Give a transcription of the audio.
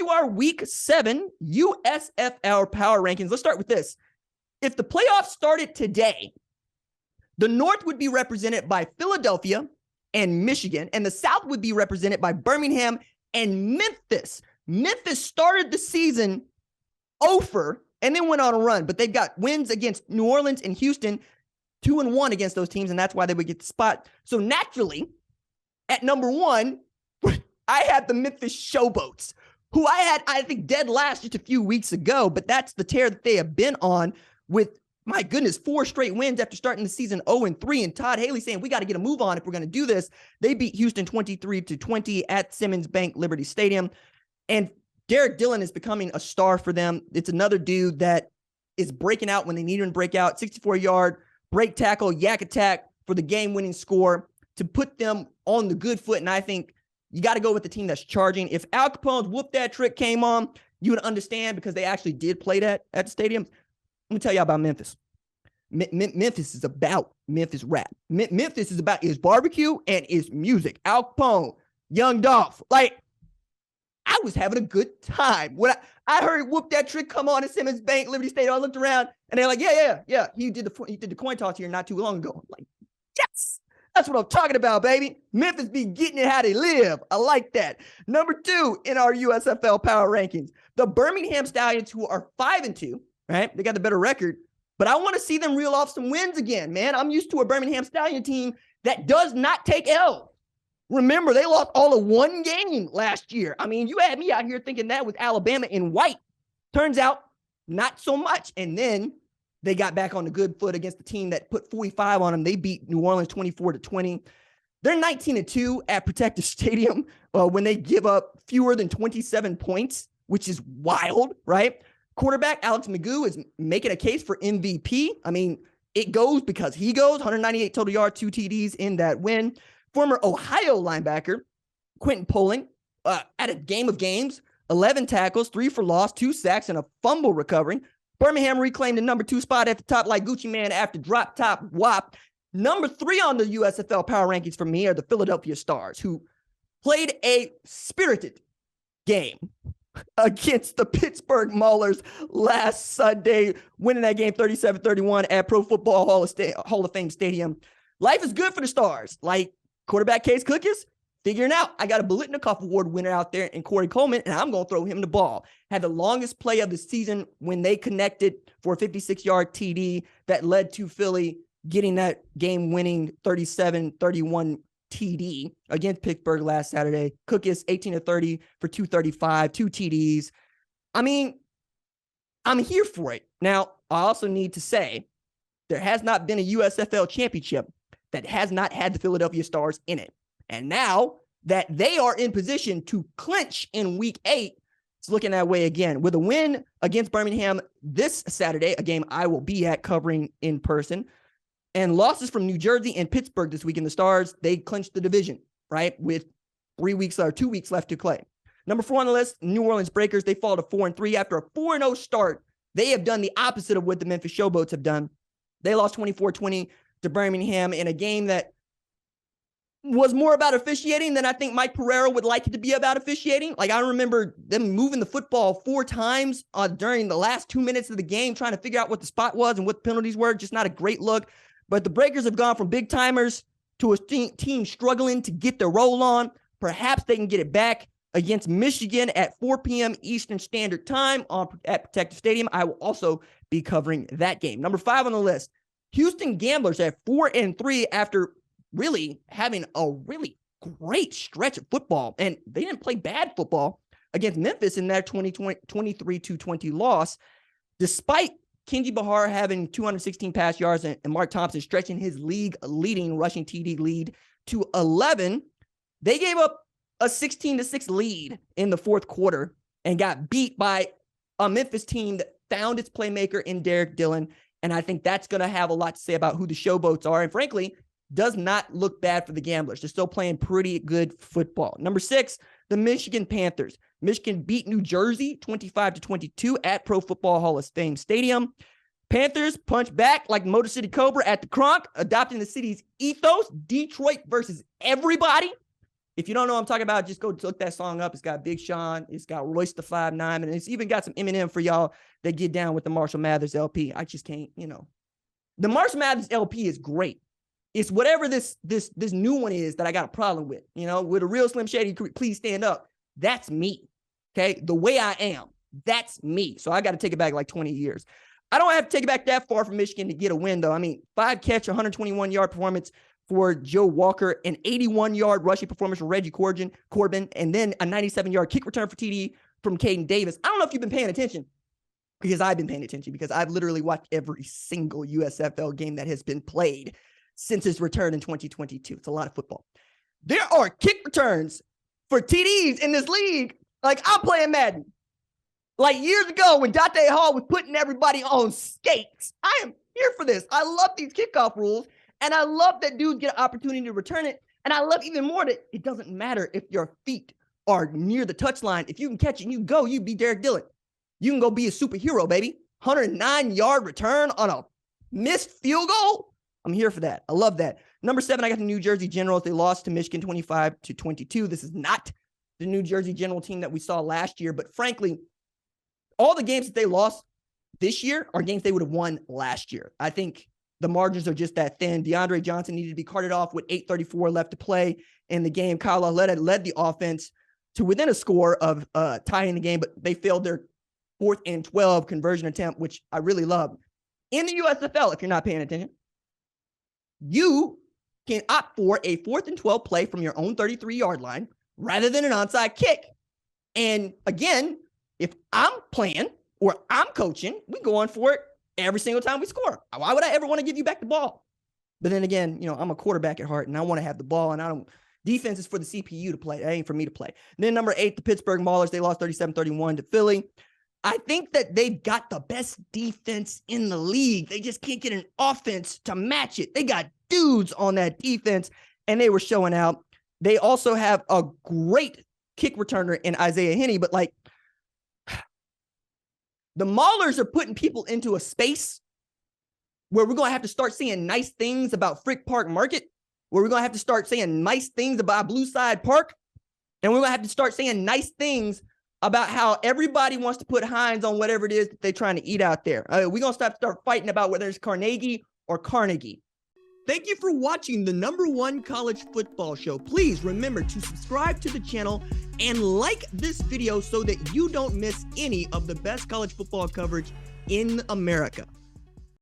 to our Week 7 USFL Power Rankings. Let's start with this. If the playoffs started today, the North would be represented by Philadelphia and Michigan, and the South would be represented by Birmingham and Memphis. Memphis started the season 0-for and then went on a run, but they've got wins against New Orleans and Houston, 2-1 against those teams, and that's why they would get the spot. So naturally, at number 1, I had the Memphis Showboats, who I think, dead last just a few weeks ago, but that's the tear that they have been on with, my goodness, 4 straight wins after starting the season 0-3, and Todd Haley saying, we got to get a move on if we're going to do this. They beat Houston 23-20 at Simmons Bank Liberty Stadium, and Derek Dillon is becoming a star for them. It's another dude that is breaking out when they need him to break out. 64-yard break tackle, yak attack for the game-winning score to put them on the good foot, and I think you got to go with the team that's charging. If Al Capone's whoop that trick came on, you would understand because they actually did play that at the stadium. Let me tell you about Memphis. Memphis is about Memphis rap. Memphis is about his barbecue and his music. Al Capone, Young Dolph. Like, I was having a good time. When I heard whoop that trick come on at Simmons Bank, Liberty Stadium, I looked around and they're like, yeah. He did the coin toss here not too long ago. I'm like, yes. That's what I'm talking about, baby. Memphis be getting it how they live. I like that. Number 2 in our USFL Power Rankings, the Birmingham Stallions, who are 5-2, right? They got the better record, but I want to see them reel off some wins again, man. I'm used to a Birmingham Stallion team that does not take L. Remember, they lost all of 1 game last year. I mean, you had me out here thinking that was Alabama in white. Turns out, not so much. And then they got back on the good foot against the team that put 45 on them. They beat New Orleans 24-20. They're 19-2 at Protective Stadium when they give up fewer than 27 points, which is wild, right? Quarterback Alex Magoo is making a case for MVP. I mean, it goes because he goes. 198 total yards, 2 TDs in that win. Former Ohio linebacker Quentin Poling at a game of games, 11 tackles, 3 for loss, 2 sacks, and a fumble recovery. Birmingham reclaimed the number 2 spot at the top like Gucci Mane after drop top wop. Number 3 on the USFL Power Rankings for me are the Philadelphia Stars, who played a spirited game against the Pittsburgh Maulers last Sunday, winning that game 37-31 at Pro Football Hall of Fame Stadium. Life is good for the Stars. Like quarterback Case Cookis, figuring out. I got a Biletnikoff Award winner out there in Corey Coleman, and I'm going to throw him the ball. Had the longest play of the season when they connected for a 56-yard TD that led to Philly getting that game-winning 37-31 TD against Pittsburgh last Saturday. Cookis, 18-30 for 235, 2 TDs. I mean, I'm here for it. Now, I also need to say there has not been a USFL championship that has not had the Philadelphia Stars in it. And now that they are in position to clinch in Week 8, it's looking that way again. With a win against Birmingham this Saturday, a game I will be at covering in person, and losses from New Jersey and Pittsburgh this week in the Stars, they clinched the division, right, with 2 weeks left to play. Number 4 on the list, New Orleans Breakers. They fall to 4-3 after a 4-0 start. They have done the opposite of what the Memphis Showboats have done. They lost 24-20 to Birmingham in a game that was more about officiating than I think Mike Pereira would like it to be about officiating. Like, I remember them moving the football 4 times during the last 2 minutes of the game, trying to figure out what the spot was and what the penalties were. Just not a great look. But the Breakers have gone from big timers to a team struggling to get their roll on. Perhaps they can get it back against Michigan at 4 p.m. Eastern Standard Time at Protective Stadium. I will also be covering that game. Number 5 on the list, Houston Gamblers at 4-3 after really having a really great stretch of football. And they didn't play bad football against Memphis in their 23-20 loss, despite Kenji Bahar having 216 pass yards and Mark Thompson stretching his league-leading rushing TD lead to 11. They gave up a 16-6 lead in the fourth quarter and got beat by a Memphis team that found its playmaker in Derek Dillon. And I think that's going to have a lot to say about who the Showboats are. And frankly, does not look bad for the Gamblers. They're still playing pretty good football. Number 6, the Michigan Panthers. Michigan beat New Jersey 25-22 at Pro Football Hall of Fame Stadium. Panthers punch back like Motor City Cobra at the Kronk, adopting the city's ethos. Detroit versus everybody. If you don't know what I'm talking about, just go look that song up. It's got Big Sean. It's got Royce the 5'9", and it's even got some Eminem for y'all that get down with the Marshall Mathers LP. I just can't, The Marshall Mathers LP is great. It's whatever this new one is that I got a problem with. With a real Slim Shady, please stand up. That's me. Okay, the way I am. That's me. So I got to take it back like 20 years. I don't have to take it back that far from Michigan to get a win, though. I mean, 5-catch, 121-yard performance for Joe Walker, an 81-yard rushing performance for Reggie Corbin, and then a 97-yard kick return for TD from Caden Davis. I don't know if you've been paying attention, because I've been paying attention, because I've literally watched every single USFL game that has been played since its return in 2022. It's a lot of football. There are kick returns for TDs in this league. Like, I'm playing Madden. Like years ago when Dante Hall was putting everybody on skates. I am here for this. I love these kickoff rules, and I love that dudes get an opportunity to return it. And I love even more that it doesn't matter if your feet are near the touchline. If you can catch it and you go, you be Derek Dillon. You can go be a superhero, baby. 109-yard return on a missed field goal. I'm here for that. I love that. Number 7, I got the New Jersey Generals. They lost to Michigan 25-22. This is not the New Jersey General team that we saw last year, but frankly, all the games that they lost this year are games they would have won last year. I think the margins are just that thin. DeAndre Johnson needed to be carted off with 8:34 left to play in the game. Kyle Lauletta led the offense to within a score of tying the game, but they failed their 4th and 12 conversion attempt, which I really love. In the USFL, if you're not paying attention, you can opt for a 4th and 12 play from your own 33-yard line rather than an onside kick. And again, if I'm playing or I'm coaching, we go on for it every single time we score. Why would I ever want to give you back the ball? But then again, I'm a quarterback at heart, and I want to have the ball, and defense is for the CPU to play. That ain't for me to play. And then number 8, the Pittsburgh Maulers, they lost 37-31 to Philly. I think that they've got the best defense in the league. They just can't get an offense to match it. They got dudes on that defense, and they were showing out. They also have a great kick returner in Isaiah Henney, but the Maulers are putting people into a space where we're going to have to start saying nice things about Frick Park Market, where we're going to have to start saying nice things about Blue Side Park, and we're going to have to start saying nice things about how everybody wants to put Heinz on whatever it is that they're trying to eat out there. We're going to start fighting about whether it's Carnegie or Carnegie. Thank you for watching the #1 college football show. Please remember to subscribe to the channel and like this video so that you don't miss any of the best college football coverage in America.